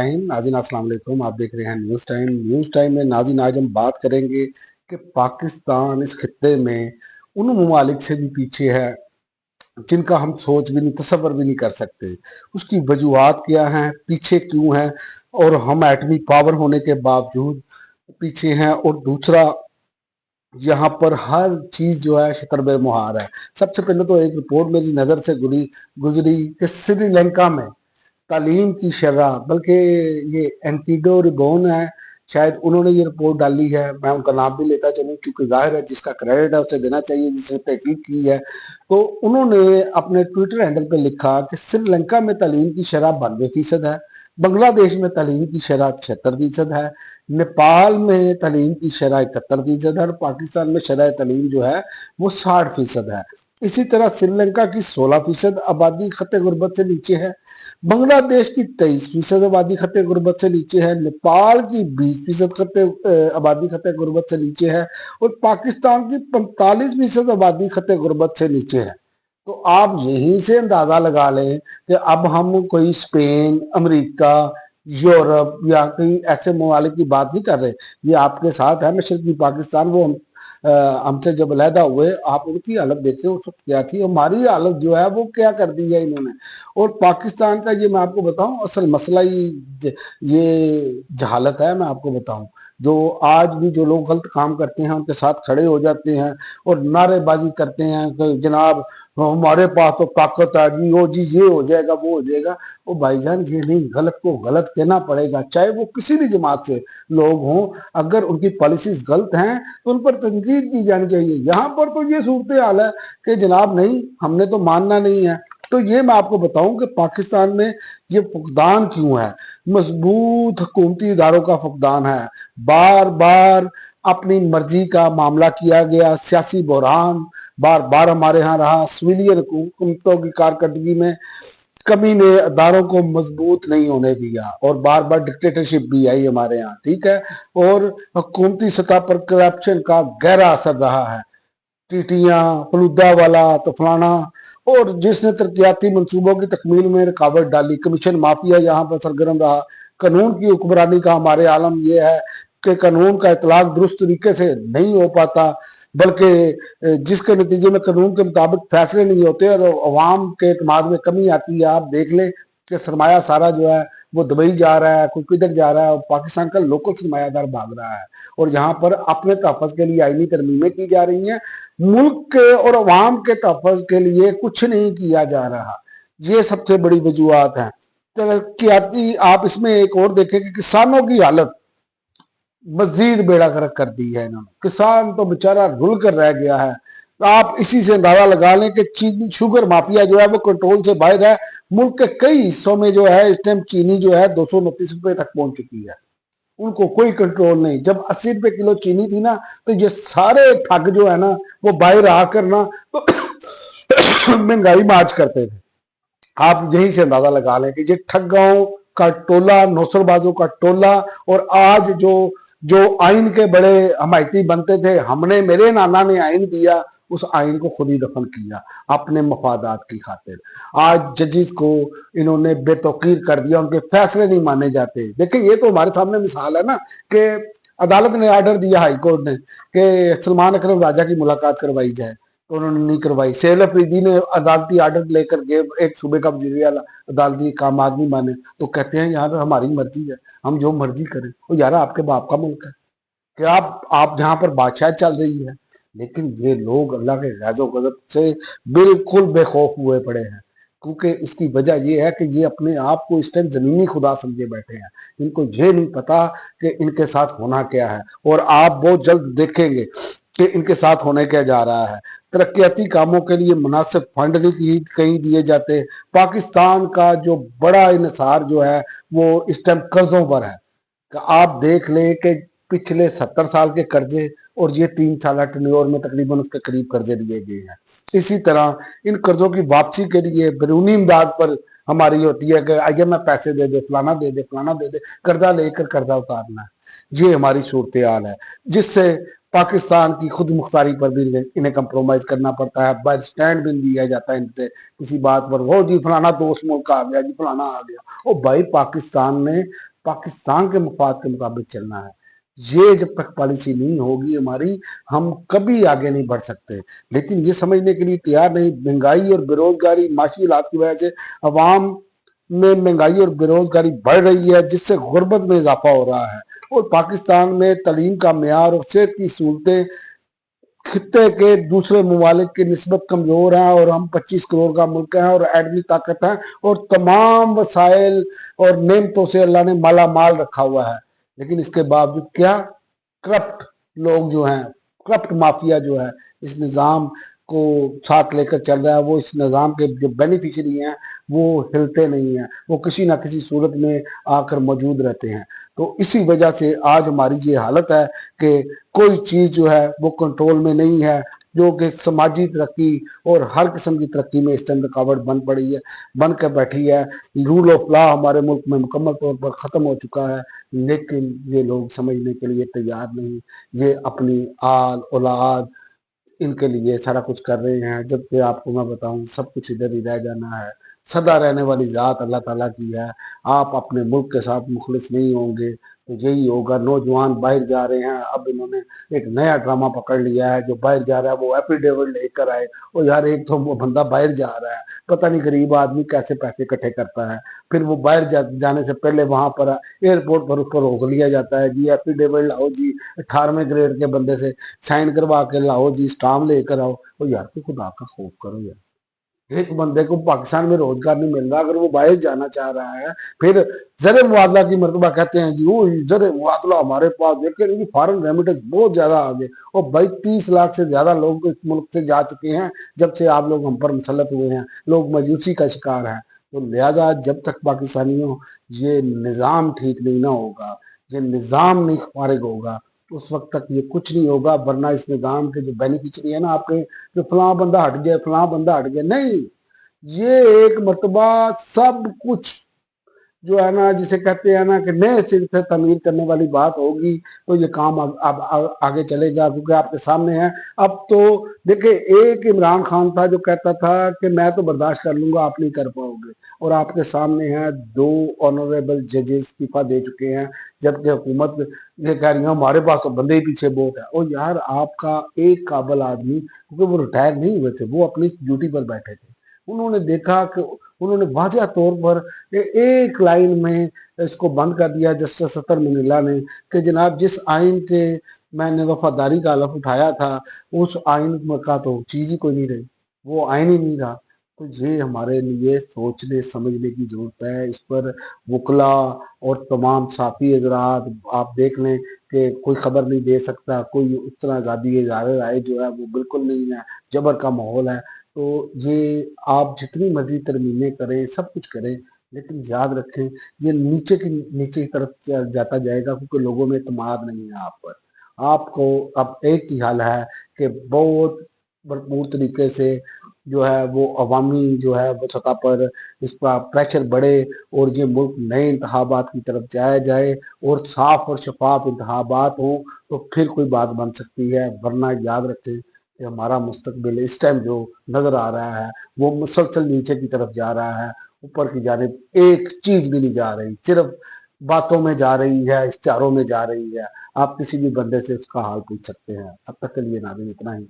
नाज़रीन अस्सलाम वालेकुम। आप देख रहे हैं न्यूज़ टाइम में नाज़रीन आज हम बात करेंगे कि पाकिस्तान इस खित्ते में उन ममालिक से भी पीछे है जिनका हम सोच भी नहीं तसव्वुर भी नहीं कर सकते। उसकी वजूहात क्या हैं, पीछे क्यों हैं और हम एटमी पावर होने के बावजूद पीछे हैं। और दूसरा, यहाँ पर हर चीज़ जो है शतर मुहार है। सबसे पहले तो एक रिपोर्ट मेरी नज़र से गुजरी कि श्रीलंका में तालीम की शरह, बल्कि ये एंटीडो रिबोन है, शायद उन्होंने ये रिपोर्ट डाली है। मैं उनका नाम भी लेता चलूँ चूंकि जाहिर है जिसका क्रेडिट है उसे देना चाहिए, जिसने तहकीक की है। तो उन्होंने अपने ट्विटर हैंडल पे लिखा कि श्रीलंका में तालीम की शरह 92% है, बांग्लादेश में तालीम की शरह 76% है, नेपाल में तालीम की शरह 71% है और पाकिस्तान में शरह तालीम जो है वो 60% है। इसी तरह श्रीलंका की 16% आबादी खत्ते गुर्बत से नीचे है, बांग्लादेश की 23% आबादी खत्ते गुर्बत से नीचे है, नेपाल की 20% आबादी खत्ते गुर्बत से नीचे है और पाकिस्तान की 45% आबादी खत्ते गुर्बत से नीचे है। तो आप यहीं से अंदाजा लगा लें कि अब हम कोई स्पेन, अमेरिका, यूरोप या कहीं ऐसे ममालिक की बात नहीं कर रहे। ये आपके साथ है मशरकी पाकिस्तान, वो हमसे जब अलहदा हुए आप उनकी हालत देखें उस वक्त क्या थी, हमारी हालत जो है वो क्या कर दी है इन्होंने। और पाकिस्तान का ये मैं आपको बताऊं असल मसला ही ये जहालत है। मैं आपको बताऊं, जो आज भी जो लोग गलत काम करते हैं उनके साथ खड़े हो जाते हैं और नारेबाजी करते हैं कि जनाब हमारे पास तो ताकत है जी, वो जी ये हो जाएगा वो हो जाएगा। वो भाईजान ये नहीं, गलत को गलत कहना पड़ेगा, चाहे वो किसी भी जमात से लोग हों। अगर उनकी पॉलिसीज गलत हैं तो उन पर तनकीद की जानी चाहिए। यहाँ पर तो ये सूरत हाल है कि जनाब नहीं, हमने तो मानना नहीं है। तो ये मैं आपको बताऊं कि पाकिस्तान में ये फुकदान क्यों है। मजबूत हुकूमती इदारों का फुकदान है, बार बार अपनी मर्जी का मामला किया गया, सियासी बहरान बार बार हमारे यहाँ रहा, सिविलियन हुकूमतों की कारकर्दगी में कमी ने अदारों को मजबूत नहीं होने दिया और बार बार डिक्टेटरशिप भी आई हमारे यहाँ, ठीक है। और हुकूमती सतह पर करप्शन का गहरा असर रहा है, टीटियां, फलूदा वाला तो फलाना। और जिसने तरक्याती मंसूबों की तकमील में रुकावट डाली, कमीशन माफिया यहाँ पर सरगर्म रहा। कानून की हुक्मरानी का हमारे आलम यह है कि कानून का इतलाक दुरुस्त तरीके से नहीं हो पाता, बल्कि जिसके नतीजे में कानून के मुताबिक फैसले नहीं होते और अवाम के एतमाद में कमी आती है। आप देख लें कि सरमाया सारा जो है वो दुबई जा रहा है, कोई किधर जा रहा है, और पाकिस्तान का लोकल सरमायादार भाग रहा है। और यहाँ पर अपने तहफ़्फ़ुज़ के लिए आईनी तरमीमें की जा रही हैं, मुल्क के और अवाम के तहफ़्फ़ुज़ के लिए कुछ नहीं किया जा रहा। ये सबसे बड़ी वजूहत है। तरक्याती आप इसमें एक और देखें कि किसानों की हालत मजीद बेड़ा गर्क कर दी है इन्होंने। किसान तो बेचारा रुल कर रह गया है। तो आप इसी से अंदाजा लगा लें कि चीनी शुगर माफिया जो है वो कंट्रोल से बाहर है। मुल्क के कई हिस्सों में जो है इस टाइम चीनी जो है 229 रुपए तक पहुंच चुकी है, उनको कोई कंट्रोल नहीं। जब 80 रुपए किलो चीनी थी ना, तो ये सारे ठग जो है ना वो बाहर आकर ना तो महंगाई मार्च करते थे। आप यहीं से अंदाजा लगा लें कि ये ठगाओं का टोला, नौसरबाजों का टोला। और आज जो जो आइन के बड़े हमायती बनते थे, हमने, मेरे नाना ने आइन दिया, उस आइन को खुद ही दफन किया अपने मफादात की खातिर। आज जजिस को इन्होंने बेतौकीर कर दिया, उनके फैसले नहीं माने जाते। देखिए ये तो हमारे सामने मिसाल है ना कि अदालत ने आर्डर दिया, हाई कोर्ट ने, कि सलमान अकरम राजा की मुलाकात करवाई जाए, तो उन्होंने नहीं करवाई। सेल अफरीदी ने अदालती आर्डर लेकर के, एक सूबे का वजीर आला अदालती काम आदमी माने, तो कहते हैं यार हमारी मर्जी है, हम जो मर्जी करें। वो यार आपके बाप का मुल्क है कि आप जहां पर बादशाह चल रही है। लेकिन ये लोग अल्लाह के गैज़ो गज़ब से बिल्कुल बेखौफ हुए पड़े हैं, क्योंकि इसकी वजह ये है कि ये अपने आप को इस टाइम जमीनी खुदा समझे बैठे हैं। इनको ये नहीं पता कि इनके साथ होना क्या है। और आप बहुत जल्द देखेंगे कि इनके साथ होने क्या जा रहा है। तरक्याती कामों के लिए मुनासिब फंड नहीं कहीं दिए जाते। पाकिस्तान का जो बड़ा इन्हिसार जो है वो इस टाइम कर्जों पर है। आप देख लें कि पिछले 70 साल के कर्जे और ये 3 साल टर्नओवर में तकरीबन उसके करीब कर्जे दिए गए हैं। इसी तरह इन कर्जों की वापसी के लिए बैरूनी इमदाद पर हमारी होती है कि IMF पैसे दे दे, फलाना दे दे, फलाना दे दे, कर्जा लेकर कर्जा उतारना है। ये हमारी सूरत हाल है, जिससे पाकिस्तान की खुद मुख्तारी पर भी इन्हें कंप्रोमाइज करना पड़ता है। बाय स्टैंड भी दिया जाता है इनसे किसी बात पर, वो जी फलाना दोस्त मुल्क आ गया जी, फलाना आ गया। ओ भाई, पाकिस्तान ने पाकिस्तान के मफाद के मुताबिक चलना है। ये जब तक पॉलिसी नहीं होगी हमारी, हम कभी आगे नहीं बढ़ सकते। लेकिन ये समझने के लिए तैयार नहीं। महंगाई और बेरोजगारी, माशी हालात की वजह से अवाम में महंगाई और बेरोजगारी बढ़ रही है, जिससे गुर्बत में इजाफा हो रहा है। और पाकिस्तान में तालीम का मेयार और सेहत की सहूलतें खित्ते के दूसरे ममालिक की निस्बत कमजोर हैं, और हम 25 करोड़ का मुल्क है और एडमी ताकत है, और तमाम वसाइल और नेमतों से अल्लाह ने माला माल रखा हुआ है। लेकिन इसके बावजूद क्या, करप्ट लोग जो हैं, करप्ट माफिया जो है, इस निज़ाम को साथ लेकर चल रहा है। वो इस निज़ाम के जो बेनिफिशरी हैं वो हिलते नहीं हैं, वो किसी ना किसी सूरत में आकर मौजूद रहते हैं। तो इसी वजह से आज हमारी ये हालत है कि कोई चीज़ जो है वो कंट्रोल में नहीं है, जो कि समाजी तरक्की और हर किस्म की तरक्की में इस टाइम रुकावट बन पड़ी है, बन कर बैठी है। रूल ऑफ लॉ हमारे मुल्क में मुकम्मल तौर पर ख़त्म हो चुका है, लेकिन ये लोग समझने के लिए तैयार नहीं। ये अपनी आल औलाद इनके लिए सारा कुछ कर रहे हैं, जबकि आपको मैं बताऊं सब कुछ इधर ही रह जाना है। सदा रहने वाली ज़ात अल्लाह ताला की है। आप अपने मुल्क के साथ मुखलिस नहीं होंगे तो यही होगा। नौजवान बाहर जा रहे हैं, अब इन्होंने एक नया ड्रामा पकड़ लिया है। जो बाहर जा रहा है वो एफिडेविट लेकर आए। और यार, एक तो वो बंदा बाहर जा रहा है, पता नहीं गरीब आदमी कैसे पैसे इकट्ठे करता है, फिर वो बाहर जाने से पहले वहां पर एयरपोर्ट पर उसको रोक लिया जाता है, जी एफिडेविट लाओ जी, 18वें ग्रेड के बंदे से साइन करवा के लाओ जी, स्टाम्प लेकर आओ। और यार, कोई खुदा का खौफ करो यार। एक बंदे को पाकिस्तान में रोजगार नहीं मिल रहा, अगर वो बाहर जाना चाह रहा है, फिर ज़र मुआवजा की मरतबा कहते हैं जी, वो ज़र मुआवजा हमारे पास, लेकिन इनकी फॉरेन रेमिटेंस बहुत ज्यादा आ गए। और भाई 30 लाख से ज्यादा लोग इस मुल्क से जा चुके हैं जब से आप लोग हम पर मुसलत हुए हैं। लोग मायूसी का शिकार हैं। तो लिहाजा जब तक पाकिस्तानियों ये निज़ाम ठीक नहीं ना होगा, ये निज़ाम नहीं फारिग होगा, उस वक्त तक ये कुछ नहीं होगा। वरना इस निज़ाम के जो बेनिफिशरी है ना आपके, कि फलां बंदा हट जाए, फलां बंदा हट जाए, नहीं। ये एक मर्तबा सब कुछ जो है ना, जिसे कहते हैं ना कि नए सिर से तमीर करने वाली बात होगी, तो ये काम अब आगे चलेगा, क्योंकि आपके सामने है। अब तो देखिए, एक इमरान खान था जो कहता था कि मैं तो बर्दाश्त कर लूंगा, आप नहीं कर पाओगे। और आपके सामने है, 2 ऑनरेबल जजेस इस्तीफा दे चुके हैं, जबकि हुकूमत ये कह रही है हमारे पास तो बंदे ही पीछे बहुत है। और यार, आपका एक काबिल आदमी, क्योंकि वो रिटायर नहीं हुए थे, वो अपनी ड्यूटी पर बैठे थे, उन्होंने देखा कि उन्होंने वाज़ह तौर पर एक लाइन में इसको बंद कर दिया, जस्टिस सत्तर मनीला ने, कि जनाब जिस आइन के मैंने वफादारी का हलफ उठाया था, उस आइन का तो चीज़ ही कोई नहीं रही, वो आइन ही नहीं रहा। तो ये हमारे लिए सोचने समझने की ज़रूरत है। इस पर वकला और तमाम साथी हजरात आप देख लें कि कोई खबर नहीं दे सकता, कोई उतना आज़ादी इज़हार राय जो है वो बिल्कुल नहीं है, जबर का माहौल है। तो ये आप जितनी मर्जी तरमीमें करें, सब कुछ करें, लेकिन याद रखें ये नीचे की तरफ जाता जाएगा, क्योंकि लोगों में एतमाद नहीं है आप पर। आपको अब एक ही हाल है कि बहुत भरपूर तरीके से जो है वो अवामी जो है वो सतह पर इस पर प्रेशर बढ़े, और ये मुल्क नए इंतखाबात की तरफ जाया जाए, और साफ और शफाफ इंतखाबात हो, तो फिर कोई बात बन सकती है। वरना याद रखें कि हमारा मुस्तकबिल इस टाइम जो नजर आ रहा है वो मुसलसल नीचे की तरफ जा रहा है, ऊपर की जानिब एक चीज भी नहीं जा रही, सिर्फ बातों में जा रही है, इश्तिहारों में जा रही है। आप किसी भी बंदे से उसका हाल पूछ सकते हैं। अब तक के लिए नाज़रीन इतना ही।